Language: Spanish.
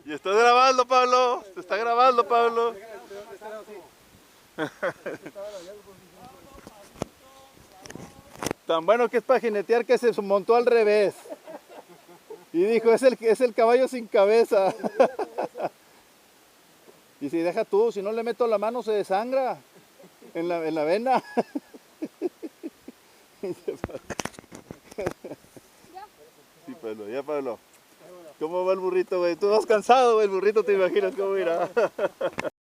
Y estás grabando, Pablo. Te está grabando, Pablo. Tan bueno que es para jinetear que se montó al revés. Y dijo, es el caballo sin cabeza. Y si deja tú, si no le meto la mano se desangra en la vena. Sí, Pablo, ya Pablo. ¿Cómo va el burrito, güey? Tú vas cansado, güey, el burrito te imaginas cómo irá.